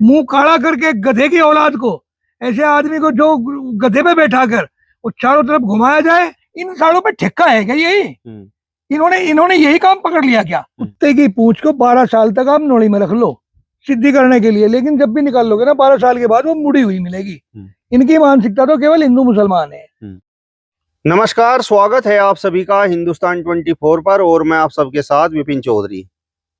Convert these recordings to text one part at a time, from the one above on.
मुंह काला करके गधे की औलाद को, ऐसे आदमी को जो गधे पे बैठा कर वो चारों तरफ घुमाया जाए, इन सालों पे ठेका है क्या यही? इन्होंने यही काम पकड़ लिया क्या? कुत्ते की पूंछ को 12 साल तक आप नोड़ी में रख लो सिद्धि करने के लिए, लेकिन जब भी निकाल लोगे ना 12 साल के बाद वो मुड़ी हुई मिलेगी। इनकी मानसिकता तो केवल हिंदू मुसलमान है। नमस्कार, स्वागत है आप सभी का हिंदुस्तान 24 पर और मैं आप सबके साथ विपिन चौधरी।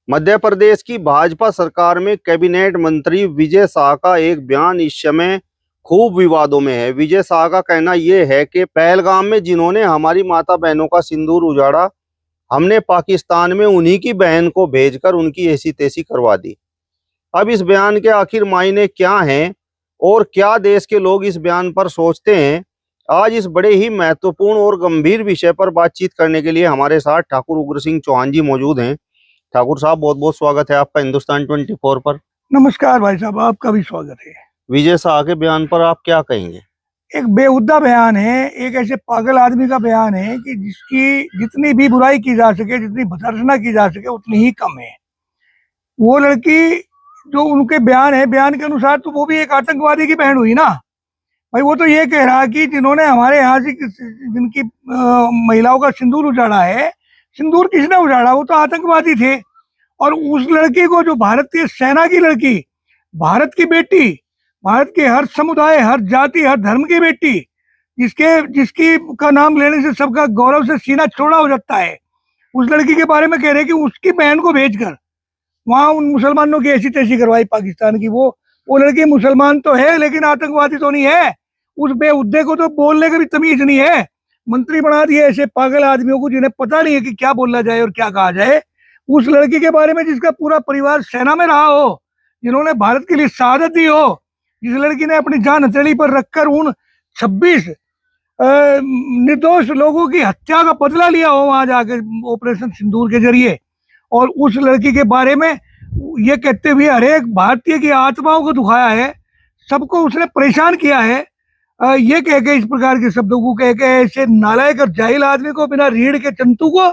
मध्य प्रदेश की भाजपा सरकार में कैबिनेट मंत्री विजय शाह का एक बयान इस समय खूब विवादों में है। विजय शाह का कहना यह है कि पहलगाम में जिन्होंने हमारी माता बहनों का सिंदूर उजाड़ा, हमने पाकिस्तान में उन्हीं की बहन को भेजकर उनकी ऐसी तैसी करवा दी। अब इस बयान के आखिर मायने क्या हैं और क्या देश के लोग इस बयान पर सोचते हैं, आज इस बड़े ही महत्वपूर्ण और गंभीर विषय पर बातचीत करने के लिए हमारे साथ ठाकुर उग्र सिंह चौहान जी मौजूद हैं। ठाकुर साहब, बहुत बहुत स्वागत है आपका हिंदुस्तान 24 पर। नमस्कार भाई साहब, आपका भी स्वागत है। विजय शाह के बयान पर आप क्या कहेंगे? एक बेहुद्दा बयान है, एक ऐसे पागल आदमी का बयान है कि जिसकी जितनी भी बुराई की जा सके, जितनी भर्त्सना की जा सके उतनी ही कम है। वो लड़की जो उनके बयान है, बयान के अनुसार तो वो भी एक आतंकवादी की बहन हुई ना भाई। वो तो ये कह रहा कि जिन्होंने हमारे यहाँ से जिनकी महिलाओं का सिंदूर उजाड़ा है, सिंदूर किसने उजाड़ा? वो तो आतंकवादी थे। और उस लड़की को, जो भारतीय सेना की लड़की, भारत की बेटी, भारत के हर समुदाय, हर जाति, हर धर्म की बेटी, जिसकी का नाम लेने से सबका गौरव से सीना चौड़ा हो जाता है, उस लड़की के बारे में कह रहे कि उसकी बहन को भेजकर वहां उन मुसलमानों की ऐसी तैसी करवाई पाकिस्तान की। वो लड़की मुसलमान तो है लेकिन आतंकवादी तो नहीं है। उस बेहुद्दे को तो बोलने की भी तमीज नहीं है। मंत्री बना दिए ऐसे पागल आदमियों को जिन्हें पता नहीं है कि क्या बोला जाए और क्या कहा जाए। उस लड़की के बारे में जिसका पूरा परिवार सेना में रहा हो, जिन्होंने भारत के लिए शहादत दी हो, जिस लड़की ने अपनी जान हथेली पर रखकर उन 26 निर्दोष लोगों की हत्या का बदला लिया हो वहां जाकर ऑपरेशन सिंदूर के जरिए, और उस लड़की के बारे में ये कहते हुए हर एक भारतीय की आत्माओं को दुखाया है, सबको उसने परेशान किया है, ये कह के, इस प्रकार के शब्दों को कह के, ऐसे नालायक और जाहिल आदमी को, बिना रीढ़ के चंतू को,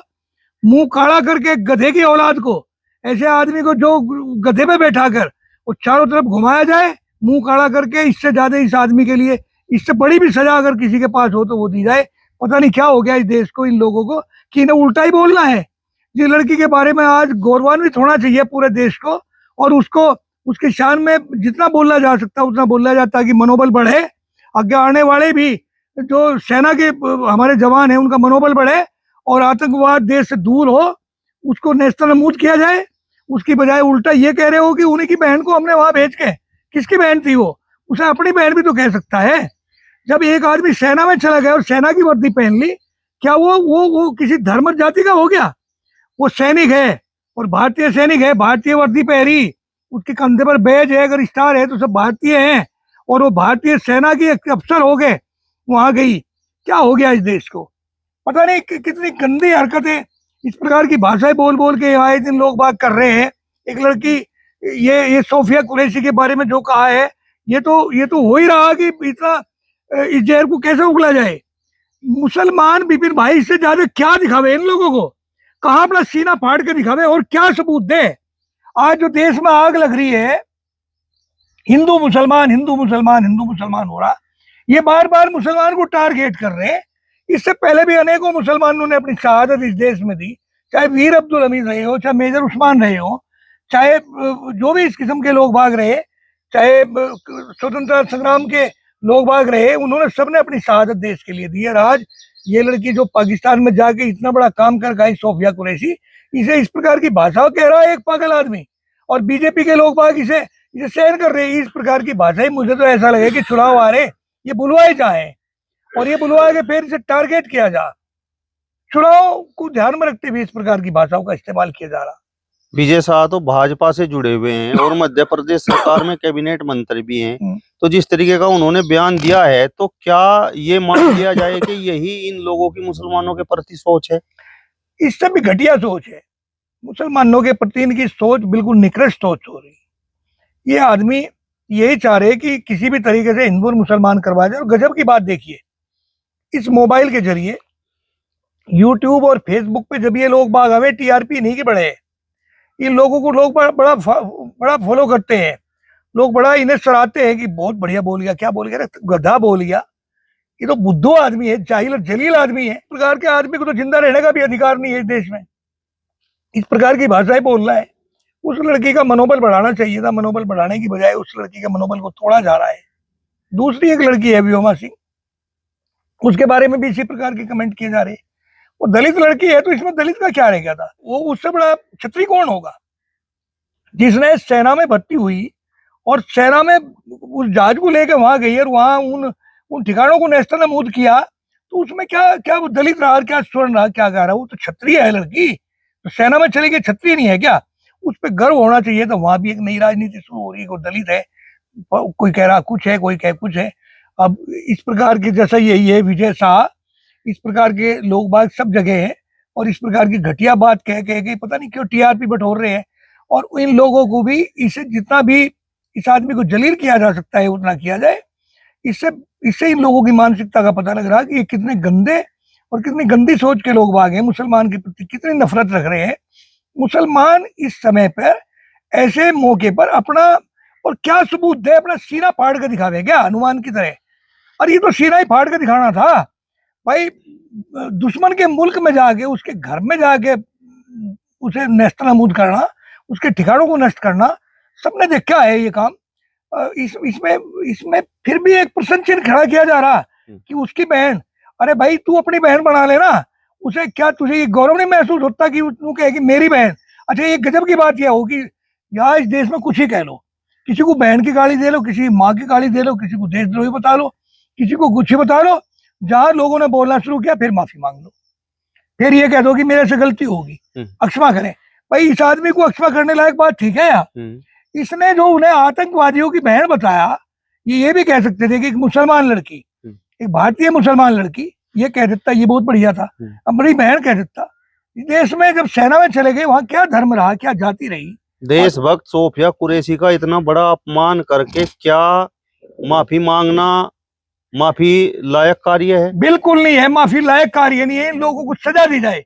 मुंह काला करके गधे की औलाद को, ऐसे आदमी को जो गधे पे बैठा कर वो चारों तरफ घुमाया जाए मुंह काला करके, इससे ज्यादा इस आदमी के लिए, इससे बड़ी भी सजा अगर किसी के पास हो तो वो दी जाए। पता नहीं क्या हो गया इस देश को, इन लोगों को, कि इन्हें उल्टा ही बोलना है। जिस लड़की के बारे में आज गौरवान्वित होना चाहिए पूरे देश को, और उसको उसके शान में जितना बोला जा सकता है उतना बोला जाता है कि मनोबल बढ़े, आगे आने वाले भी जो सेना के हमारे जवान हैं उनका मनोबल बढ़े और आतंकवाद देश से दूर हो, उसको नेस्तनाबूद किया जाए। उसकी बजाय उल्टा ये कह रहे हो कि उन्हीं की बहन को हमने वहां भेज के, किसकी बहन थी वो? उसे अपनी बहन भी तो कह सकता है। जब एक आदमी सेना में चला गया और सेना की वर्दी पहन ली, क्या वो किसी धर्म जाति का हो गया? वो सैनिक है और भारतीय सैनिक है, भारतीय वर्दी पहरी, उसके कंधे पर बैज है, अगर स्टार है तो सब भारतीय हैं, और वो भारतीय सेना की एक अफसर हो गए, वहां गई। क्या हो गया इस देश को? पता नहीं कितनी गंदी हरकतें इस प्रकार की भाषाएं बोल बोल के आए दिन लोग बात कर रहे हैं। एक लड़की, ये सोफिया कुरैशी के बारे में जो कहा है, ये तो हो ही रहा कि इतना इस जहर को कैसे उगला जाए। मुसलमान विपिन भाई इससे ज्यादा क्या दिखावे इन लोगों को? कहाँ अपना सीना फाड़ के दिखावे और क्या सबूत दे? आज जो देश में आग लग रही है, हिंदू मुसलमान हिंदू मुसलमान हिंदू मुसलमान हो रहा, ये बार बार मुसलमान को टारगेट कर रहे हैं। इससे पहले भी अनेकों मुसलमानों ने अपनी शहादत इस देश में दी, चाहे वीर अब्दुल हमीद रहे हो, चाहे मेजर उस्मान रहे हो, चाहे जो भी इस किस्म के लोग भाग रहे, चाहे स्वतंत्रता संग्राम के लोग भाग रहे, उन्होंने सबने अपनी शहादत देश के लिए दी। और आज ये लड़की जो पाकिस्तान में जाके इतना बड़ा काम कर गई, सोफिया कुरैशी, इसे इस प्रकार की भाषा कह रहा है एक पागल आदमी, और बीजेपी के लोग भाग इसे सहन कर रहे हैं इस प्रकार की भाषाएं। मुझे तो ऐसा लगे कि चुनाव आ रहे, ये बुलवाए जाए और ये बुलवा के फिर इसे टारगेट किया जा। चुनाव को ध्यान में रखते हुए इस प्रकार की भाषाओं का इस्तेमाल किया जा रहा। विजय शाह तो भाजपा से जुड़े हुए हैं और मध्य प्रदेश सरकार में कैबिनेट मंत्री भी हैं, तो जिस तरीके का उन्होंने बयान दिया है, तो क्या ये मान लिया जाए कि यही इन लोगों की मुसलमानों के प्रति सोच है? इससे भी घटिया सोच है। मुसलमानों के प्रति इनकी सोच बिल्कुल निकृष्ट सोच हो रही। ये आदमी यही चाह रहे कि किसी भी तरीके से हिंदू और मुसलमान करवा जाए। और गजब की बात देखिए, इस मोबाइल के जरिए यूट्यूब और फेसबुक पे जब ये लोग बाग हमें टीआरपी नहीं के बढ़े, इन लोगों को लोग बड़ा फॉलो करते हैं, लोग बड़ा इन्हें सराहते हैं कि बहुत बढ़िया बोल गया, क्या बोल गया, गधा बोल गया, ये तो बुद्धू आदमी है, जाहिल और जलील आदमी है। इस प्रकार के आदमी को तो जिंदा रहने का भी अधिकार नहीं है इस देश में। इस प्रकार की भाषाएं बोल रहा है। उस लड़की का मनोबल बढ़ाना चाहिए था, मनोबल बढ़ाने की बजाय उस लड़की का मनोबल को तोड़ा जा रहा है। दूसरी एक लड़की है व्योमा सिंह, उसके बारे में भी इसी प्रकार के कमेंट किए जा रहे हैं। वो दलित लड़की है तो इसमें दलित का क्या रह गया था? वो उससे बड़ा क्षत्रिय कौन होगा जिसने सेना में भर्ती हुई और सेना में उस जहाज को लेकर वहां गई और वहां उन ठिकानों को नेस्त नमूद किया, तो उसमें क्या क्या वो दलित रहा, क्या स्वर्ण रहा, क्या कह रहा? वो तो क्षत्रिय है लड़की, तो सेना में चली गई, क्षत्रिय नहीं है क्या? उस पर गर्व होना चाहिए था। वहां भी एक नई राजनीति शुरू हो रही है, कोई दलित है, कोई कह रहा कुछ है, कोई कह कुछ है। अब इस प्रकार के जैसा यही है विजय शाह, इस प्रकार के लोग बाग सब जगह हैं और इस प्रकार की घटिया बात कह के पता नहीं क्यों टीआरपी बटोर रहे हैं। और इन लोगों को भी इसे जितना भी इस आदमी को जलील किया जा सकता है उतना किया जाए। इससे इन लोगों की मानसिकता का पता लग रहा है कि ये कितने गंदे और कितनी गंदी सोच के लोग बाग हैं, मुसलमान के प्रति कितनी नफरत रख रहे हैं। मुसलमान इस समय पर ऐसे मौके पर अपना और क्या सबूत दे, अपना सीना फाड़ कर दिखावे क्या हनुमान की तरह? और ये तो सीना ही फाड़ कर दिखाना था भाई। दुश्मन के मुल्क में जाके उसके घर में जाके उसे नेस्त नमूद करना, उसके ठिकानों को नष्ट करना, सबने देखा है ये काम। इसमें फिर भी एक प्रश्न चिन्ह खड़ा किया जा रहा कि उसकी बहन, अरे भाई तू अपनी बहन बना लेना, उसे क्या तुझे ये गौरव नहीं महसूस होता कि तू कहे कि मेरी बहन? अच्छा, ये गजब की बात यह होगी यहाँ इस देश में कुछ ही कह लो, किसी को बहन की गाली दे लो, किसी माँ की गाली दे लो, किसी को देशद्रोही बता लो, किसी को कुछ ही बता लो। जहां लोगों ने बोलना शुरू किया फिर माफी मांग लो, फिर ये कह दो कि मेरे से गलती होगी, अक्षमा करें। भाई इस आदमी को अक्षमा करने लायक बात ठीक है यार? इसने जो उन्हें आतंकवादियों की बहन बताया, ये भी कह सकते थे कि एक मुसलमान लड़की, एक भारतीय मुसलमान लड़की, ये कह देता ये बहुत बढ़िया था, अपनी बहन कह देता। देश में जब सेना में चले गए वहां क्या धर्म रहा, क्या जाति रही? देशभक्त सोफिया कुरैशी का इतना बड़ा अपमान करके क्या माफी मांगना माफी लायक कार्य है? बिल्कुल नहीं है, माफी लायक कार्य नहीं है। इन लोगों को सजा दी जाए।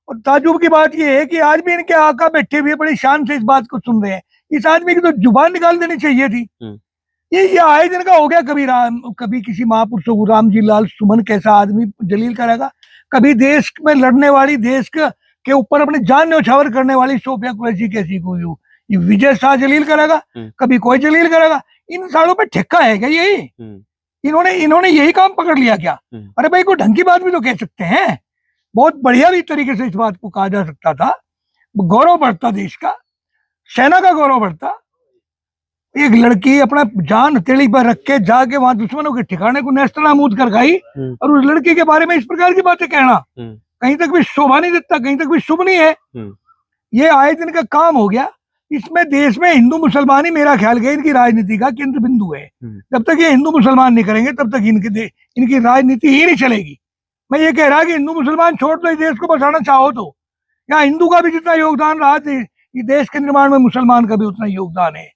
और ताजुब की बात यह है कि आज भी इनके आका बैठे हुए बड़ी शान से इस बात को सुन रहे हैं। इस आदमी की तो जुबान निकाल देनी चाहिए थी। ये आए दिन का हो गया, कभी किसी महापुरुषों को राम जी लाल सुमन कैसा आदमी जलील करेगा, कभी देश में लड़ने वाली, देश के ऊपर अपनी जान न्यौछावर करने वाली सोफिया कुरैशी कैसी को ये विजय शाह जलील करेगा, कभी कोई जलील करेगा। इन सालों पे ठेका है क्या यही? इन्होंने यही काम पकड़ लिया क्या? अरे भाई कोई ढंग की बात भी तो कह सकते हैं, बहुत बढ़िया भी तरीके से इस बात को कहा जा सकता था, गौरव बढ़ता, देश का, सेना का गौरव बढ़ता। एक लड़की अपना जान हथेली पर रख के जाके वहां दुश्मनों के ठिकाने को नेस्तनाबूद कर गई, और उस लड़की के बारे में इस प्रकार की बातें कहना कहीं तक भी शोभा नहीं देता, कहीं तक भी शुभ नहीं है। ये आए दिन का काम हो गया। इसमें देश में हिंदू मुसलमान ही मेरा ख्याल है इनकी राजनीति का केंद्र बिंदु है। जब तक ये हिंदू मुसलमान नहीं करेंगे तब तक इनकी राजनीति ही नहीं चलेगी। मैं ये कह रहा कि हिंदू मुसलमान छोड़ दो, इस देश को बचाना चाहो तो यहाँ हिंदू का भी जितना योगदान रहा इस देश के निर्माण में मुसलमान का भी उतना योगदान है।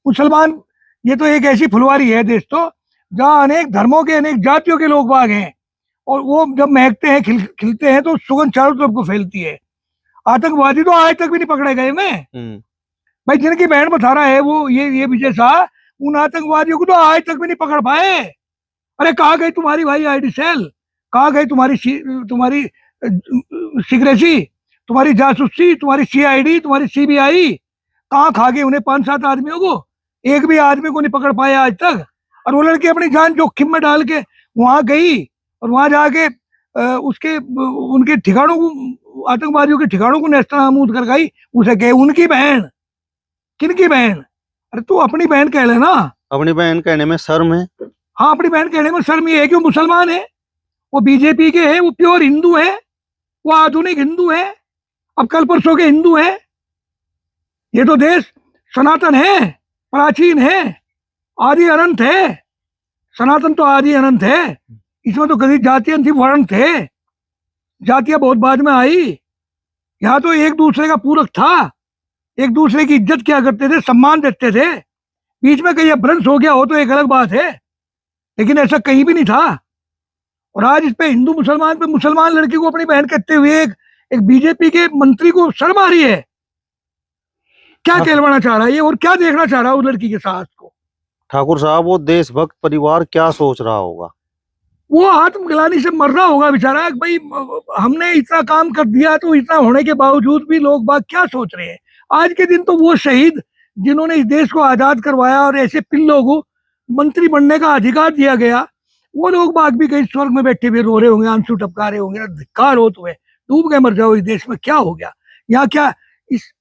मुसलमान ये तो एक ऐसी फुलवारी है देश तो, जहाँ अनेक धर्मों के, अनेक जातियों के लोग बाग हैं, और वो जब महकते हैं, खिलते हैं तो सुगंध चारों तरफ को फैलती है। आतंकवादी तो आज तक भी नहीं पकड़े गए। मैं भाई जिनकी बहन बता रहा है वो ये विजय शाह, उन आतंकवादियों को तो आज तक भी नहीं पकड़ पाए। अरे कहाँ गई तुम्हारी भाई आईडी सेल, कहाँ गई तुम्हारी सिक्रेसी, तुम्हारी जासूसी, तुम्हारी सीआईडी, तुम्हारी सीबीआई? कहाँ खा गए उन्हें 5-7 आदमियों को? एक भी आदमी को नहीं पकड़ पाया आज तक। और वो लड़की अपनी जान जोखिम में डाल के वहां गई और वहां जाके उनके ठिकानों को, आतंकवादियों के ठिकानों को नेस्तनाबूद कर गई। उसे कहे उनकी बहन, किनकी बहन? अरे तू अपनी बहन कह लेना। अपनी बहन कहने में शर्म है? हाँ, अपनी बहन कहने में शर्म ये है कि वो मुसलमान है, वो बीजेपी के है, वो प्योर हिंदू है, वो आधुनिक हिंदू है, अब कल परसों के हिंदू है। ये तो देश सनातन है, प्राचीन है, आदि अनंत है। सनातन तो आदि अनंत है, इसमें तो कभी जातियां थी, वर्ण थे, जातियां बहुत बाद में आई। यहाँ तो एक दूसरे का पूरक था, एक दूसरे की इज्जत किया करते थे, सम्मान देते थे। बीच में कहीं भ्रंश हो गया हो तो एक अलग बात है, लेकिन ऐसा कहीं भी नहीं था। और आज इस पे हिंदू मुसलमान पे मुसलमान लड़की को अपनी बहन कहते हुए एक बीजेपी के मंत्री को शर्म आ रही है। क्या कहलवाना चाह रहा है ये, और क्या देखना चाह रहा है उस लड़की के साथ को? ठाकुर साहब, वो देशभक्त परिवार क्या सोच रहा होगा? वो आत्मग्लानि से मर रहा होगा बेचारा। भाई हमने इतना काम कर दिया, तो इतना होने के बावजूद भी लोग बाग क्या सोच रहे हैं। आज के दिन तो वो शहीद जिन्होंने इस देश को आजाद करवाया और ऐसे पिल्लों को मंत्री बनने का अधिकार दिया गया, वो लोग बाग भी कहीं स्वर्ग में बैठे हुए रो रहे होंगे, आंसू टपका रहे होंगे। धिक्कार हो तुम्हें, डूब के मर जाओ। इस देश में क्या हो गया? यहाँ क्या इस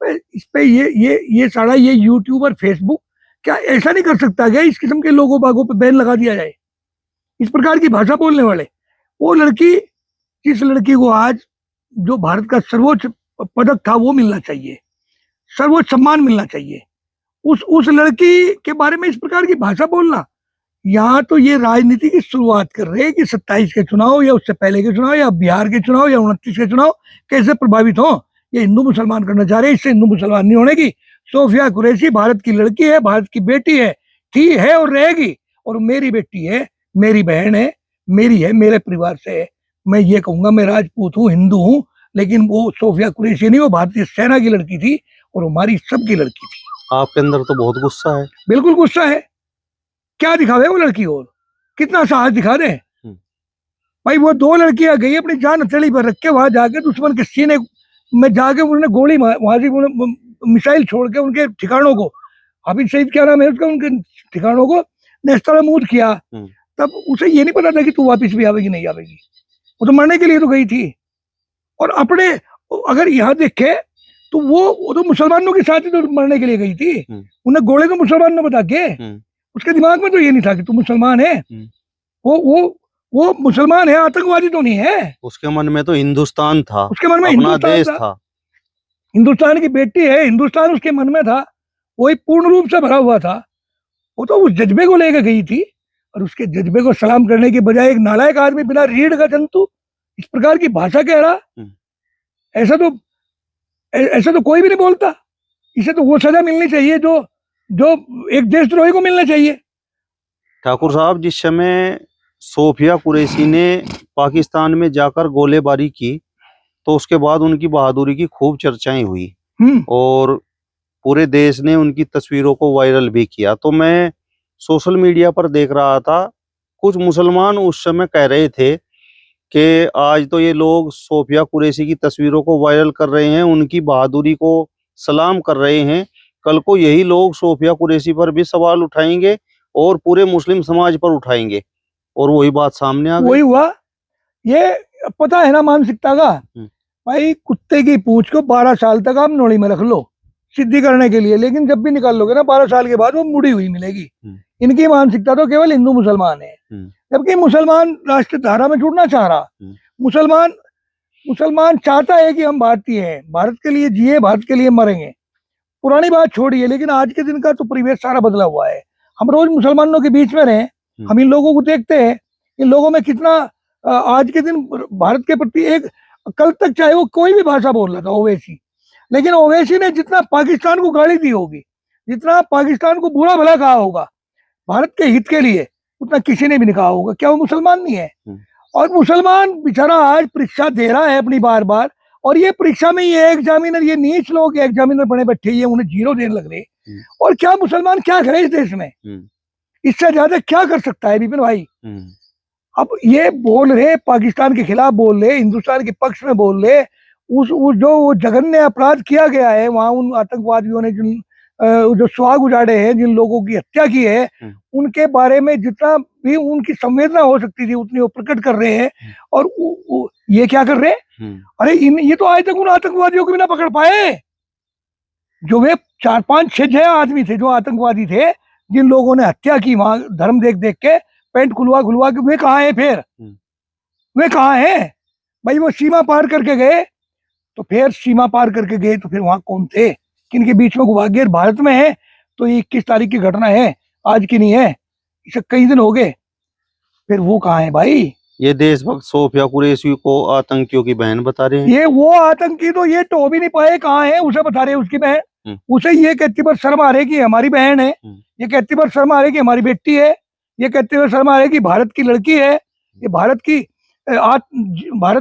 पे ये सारा ये यूट्यूब और फेसबुक क्या ऐसा नहीं कर सकता क्या इस किस्म के लोगों बागों पे बैन लगा दिया जाए, इस प्रकार की भाषा बोलने वाले? वो लड़की, जिस लड़की को आज जो भारत का सर्वोच्च पदक था वो मिलना चाहिए, सर्वोच्च सम्मान मिलना चाहिए, उस लड़की के बारे में इस प्रकार की भाषा बोलना। यहाँ तो ये राजनीति की शुरुआत कर रहे हैं कि 27 के चुनाव या उससे पहले के चुनाव या बिहार के चुनाव या 29 के चुनाव कैसे प्रभावित हो, ये हिंदू मुसलमान करना चाह रहे हैं। इससे हिंदू मुसलमान नहीं होने की। सोफिया कुरैशी भारत की लड़की है, भारत की बेटी है, थी, है और रहेगी। और मेरी बेटी है, मेरी बहन है, मेरी है, मेरे परिवार से है। मैं ये कहूंगा, मैं राजपूत हूँ, हिंदू हूँ, लेकिन वो सोफिया कुरैशी नहीं, वो भारतीय सेना की लड़की थी और हमारी सबकी लड़की थी। आपके अंदर तो बहुत गुस्सा है। बिल्कुल गुस्सा है। क्या दिखावे वो लड़की, और कितना साहस दिखा दे भाई। वो 2 लड़कियां गई अपनी जान हथेली पर रख के, वहां जाके दुश्मन के सीने में जाके उन्होंने गोली वहां से मिसाइल छोड़ के उनके ठिकानों को, हाफिज सईद क्या नाम है उसका, उनके ठिकानों को नेस्तनाबूद किया। तब उसे ये नहीं पता था कि तू वापिस भी आवेगी नहीं आवेगी, वो तो मरने के लिए तो गई थी। और अपने अगर यहाँ देखे तो वो तो मुसलमानों के साथ ही तो मरने के लिए गई थी। उन्हें गोले तो मुसलमानों बता के, उसके दिमाग में तो ये नहीं था कि तू मुसलमान है। वो मुसलमान है, आतंकवादी तो नहीं है। उसके मन में तो हिंदुस्तान था, उसके मन में अपना हिंदुस्तान देश था। था। हिंदुस्तान की बेटी है, हिंदुस्तान उसके मन में था, वही पूर्ण रूप से भरा हुआ था। वो तो उस जज्बे को लेकर गई थी, और उसके जज्बे को सलाम करने की बजाय एक नालायक आदमी बिना रीढ़ का जंतु इस प्रकार की भाषा कह रहा। ऐसा तो कोई भी नहीं बोलता। इसे तो वो सजा मिलनी चाहिए जो एक देशद्रोही को मिलना चाहिए। ठाकुर साहब, जिस समय सोफिया कुरैशी ने पाकिस्तान में जाकर गोलीबारी की, तो उसके बाद उनकी बहादुरी की खूब चर्चाएं हुई और पूरे देश ने उनकी तस्वीरों को वायरल भी किया। तो मैं सोशल मीडिया पर देख रहा था, कुछ मुसलमान उस समय कह रहे थे कि आज तो ये लोग सोफिया कुरैशी की तस्वीरों को वायरल कर रहे हैं, उनकी बहादुरी को सलाम कर रहे हैं, कल को यही लोग सोफिया कुरैशी पर भी सवाल उठाएंगे और पूरे मुस्लिम समाज पर उठाएंगे। और वही बात सामने आ गई। वही हुआ। ये पता है ना मानसिकता का, भाई कुत्ते की पूंछ को 12 साल तक आप नोड़ी में रख लो सिद्धि करने के लिए, लेकिन जब भी निकाल लोगे ना 12 साल के बाद वो मुड़ी हुई मिलेगी। इनकी मानसिकता तो केवल हिंदू मुसलमान है, जबकि मुसलमान राष्ट्र धारा में जुड़ना चाह रहा। मुसलमान चाहता है कि हम भारतीय हैं, भारत के लिए जिए, भारत के लिए मरेंगे। पुरानी बात छोड़िए, लेकिन आज के दिन का तो परिवेश सारा बदला हुआ है। हम रोज मुसलमानों के बीच में रहे, हम इन लोगों को देखते हैं, इन लोगों में कितना आज के दिन भारत के प्रति एक, कल तक चाहे वो कोई भी भाषा बोल रहा था ओवैसी, लेकिन ओवैसी ने जितना पाकिस्तान को गाली दी होगी, जितना पाकिस्तान को बुरा भला कहा होगा भारत के हित के लिए, उतना किसी ने भी नहीं कहा होगा। क्या वो मुसलमान नहीं है? और मुसलमान बेचारा आज परीक्षा दे रहा है अपनी बार बार, और ये परीक्षा में ये एग्जामिनर, ये नीच लोग एग्जामिनर बने बैठे, ये उन्हें 0 देने लग रहे। और क्या मुसलमान क्या करे इस देश में? इससे ज्यादा क्या कर सकता है विपिन भाई? अब ये बोल रहे पाकिस्तान के खिलाफ बोल रहे, हिंदुस्तान के पक्ष में बोल रहे। जो वो जघन्य अपराध किया गया है वहां, उन आतंकवादियों ने जो सुहाग उजाड़े हैं, जिन लोगों की हत्या की है, उनके बारे में जितना भी उनकी संवेदना हो सकती थी उतनी वो प्रकट कर रहे हैं। और ये क्या कर रहे हैं? अरे ये तो आज तक उन आतंकवादियों को भी ना पकड़ पाए, जो वे 4, 5, 6 आदमी थे जो आतंकवादी थे, जिन लोगों ने हत्या की वहां धर्म देख देख के, पेंट खुलवा के। वे कहाँ है फिर? वे कहाँ है भाई? वो सीमा पार करके गए, तो फिर सीमा पार करके गए तो फिर वहां कौन थे? किनके बीच में गुवागेर भारत में है? तो ये 21 तारीख की घटना है, आज की नहीं है, इसे कई दिन हो गए। फिर वो कहाँ है भाई? ये देशभक्त सोफिया कुरैशी को आतंकियों की बहन बता रहे हैं। ये वो आतंकी तो ये तो भी नहीं पाए कहाँ है, उसे बता रहे हैं उसकी बहन। उसे ये कहती पर शर्म आ रही कि हमारी बहन है, ये कहती पर शर्म आ रही कि हमारी बेटी है, ये कहते हुए शर्म आ रही कि भारत की लड़की है, ये भारत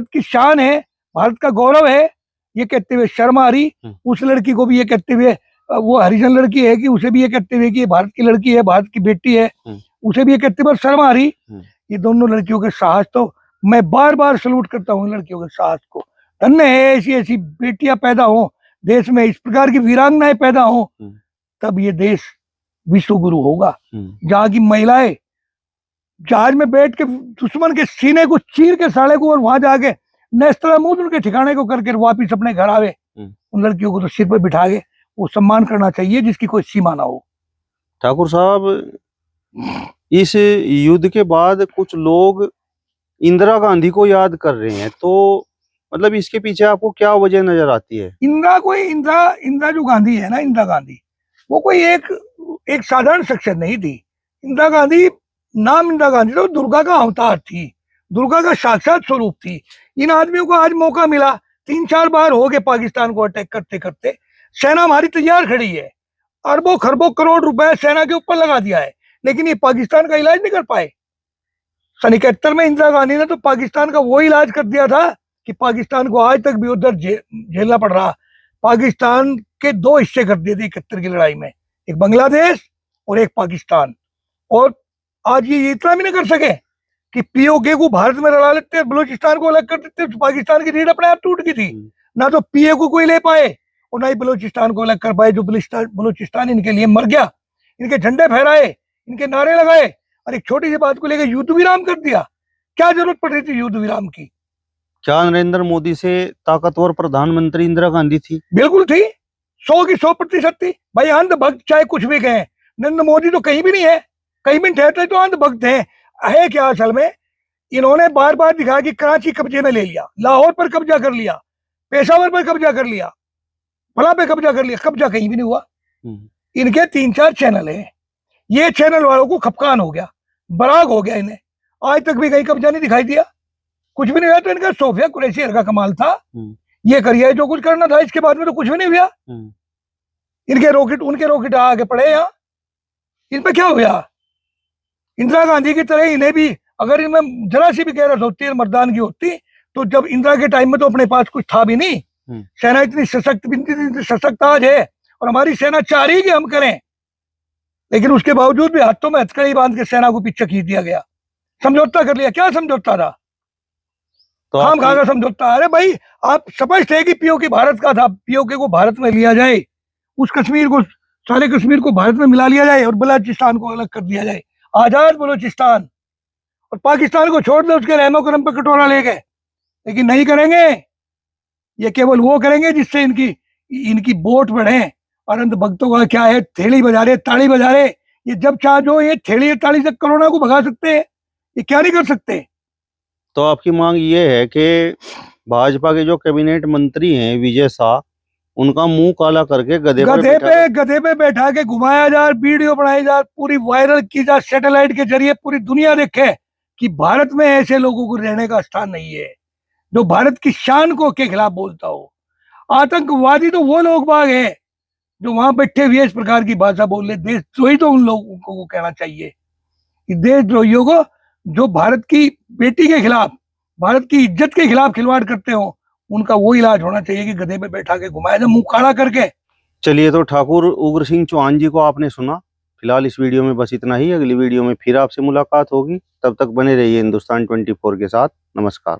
की शान है, भारत का गौरव है, ये कहते हुए शर्म आ रही। उस लड़की को भी ये कहते हुए वो हरिजन लड़की है कि उसे भी ये कहते हुए कि ये भारत की लड़की है, भारत की बेटी है, उसे भी ये कहते हुए शर्म आ रही। ये दोनों लड़कियों के साहस तो मैं बार बार सलूट करता हूँ, लड़कियों के साहस को। धन्य है ऐसी ऐसी बेटियां पैदा हो देश में, इस प्रकार की वीरांगनाएं पैदा हो, तब ये देश विश्व गुरु होगा, जहाँ की महिलाएं जहाज में बैठ के दुश्मन के सीने को चीर के साले को और वहां जाके नेस्तरामूद उनके ठिकाने को करके वापिस अपने घर आवे। उन लड़कियों को तो सिर पर बिठा के वो सम्मान करना चाहिए जिसकी कोई सीमा ना हो। ठाकुर साहब, इस युद्ध के बाद कुछ लोग इंदिरा गांधी को याद कर रहे हैं, तो मतलब इसके पीछे आपको क्या वजह नजर आती है? इंदिरा जो गांधी है ना, इंदिरा गांधी वो कोई एक साधारण शख्सियत नहीं थी। इंदिरा गांधी, नाम इंदिरा गांधी तो दुर्गा का अवतार थी, दुर्गा का साक्षात स्वरूप थी। इन आदमियों को आज मौका मिला, 3-4 बार हो गए पाकिस्तान को अटैक करते करते, सेना हमारी तैयार खड़ी है, अरबों खरबों करोड़ रुपए सेना के ऊपर लगा दिया है, लेकिन ये पाकिस्तान का इलाज नहीं कर पाए। सन 71 में इंदिरा गांधी ने तो पाकिस्तान का वो इलाज कर दिया था कि पाकिस्तान को आज तक भी उधर झेलना पड़ रहा। पाकिस्तान के 2 हिस्से कर दिए थे 71 की लड़ाई में, एक बांग्लादेश और एक पाकिस्तान। और आज ये इतना भी नहीं कर सके कि पीओके को भारत में लड़ा लेते, बलूचिस्तान को अलग कर देते, तो पाकिस्तान की रीढ़ अपने आप टूट गई थी। ना तो पीओके को ही ले पाए और ना ही बलूचिस्तान को अलग कर पाए। जो बलूचिस्तान इनके लिए मर गया, इनके झंडे फहराए, इनके नारे लगाए, और एक छोटी सी बात को लेकर युद्ध विराम कर दिया। क्या जरूरत पड़ रही थी युद्ध विराम की? क्या नरेंद्र मोदी से ताकतवर प्रधानमंत्री इंदिरा गांधी थी? बिल्कुल थी, 100 की 100% थी। भाई अंधभक्त चाहे कुछ भी कहें, नरेंद्र मोदी तो कहीं भी नहीं है, कहीं भी ठहरते तो अंधभक्त है क्या असल में? इन्होंने बार बार दिखाया कि कराची कब्जे में ले लिया, लाहौर पर कब्जा कर लिया, पेशावर पर कब्जा कर लिया, फला पे कब्जा कर लिया। कब्जा कहीं भी नहीं हुआ। इनके 3-4 चैनल हैं, ये चैनल वालों को खपकान हो गया, बराग हो गया इन्हें, आज तक भी कहीं कब्जा नहीं दिखाई दिया, कुछ भी नहीं हुआ। तो इनका सोफिया कुरैशी का कमाल था, ये करिए जो कुछ करना था, इसके बाद में तो कुछ भी नहीं हुआ। इनके रॉकेट, उनके रॉकेट आगे पड़े यहाँ, इन पे क्या हुआ? इंदिरा गांधी की तरह इन्हें भी अगर इनमें जरा सी भी गैरत होती है, मर्दान की होती, तो जब इंदिरा के टाइम में तो अपने पास कुछ था भी नहीं, सेना इतनी सशक्त आज है, और हमारी सेना चाह रही कि हम करें, लेकिन उसके बावजूद भी हाथों में हथकड़ी बांध के सेना को पीछे खींच दिया गया, समझौता कर लिया। क्या समझौता था? तो हम कहा समझौता? अरे भाई, आप स्पष्ट है कि पीओके भारत का था, पीओके को भारत में लिया जाए, उस कश्मीर को, सारे कश्मीर को भारत में मिला लिया जाए और बलूचिस्तान को अलग कर दिया जाए, आजाद बलूचिस्तान, और पाकिस्तान को छोड़ दे उसके रहमो करम पे कटोरा ले गए। लेकिन नहीं करेंगे, ये केवल वो करेंगे जिससे इनकी वोट बढ़े। और अंधभक्तों का क्या है, थेली बजा रहे, ताली बजा रहे, ये जब चाह जो ये थेली ताली से कोरोना को भगा सकते हैं, ये क्या नहीं कर सकते? तो आपकी मांग ये है कि भाजपा के जो कैबिनेट मंत्री हैं विजय शाह, उनका मुंह काला करके गधे पे बैठा के घुमाया जाए, वीडियो बनाई जाए, पूरी वायरल की जाए, सैटेलाइट के जरिए पूरी दुनिया देखे कि भारत में ऐसे लोगों को रहने का स्थान नहीं है जो भारत की शान को के खिलाफ बोलता हो। आतंकवादी तो वो लोग बाग हैं जो वहां बैठे हुए इस प्रकार की भाषा बोल रहे। देशद्रोही तो उन लोगों को कहना चाहिए कि देशद्रोहियों को जो भारत की बेटी के खिलाफ, भारत की इज्जत के खिलाफ खिलवाड़ करते हो, उनका वो इलाज होना चाहिए कि गधे पे बैठा के घुमाया जाए, मुंह काला करके। चलिए, तो ठाकुर उग्र सिंह चौहान जी को आपने सुना। फिलहाल इस वीडियो में बस इतना ही। अगली वीडियो में फिर आपसे मुलाकात होगी, तब तक बने रहिए हिंदुस्तान 24 के साथ। नमस्कार।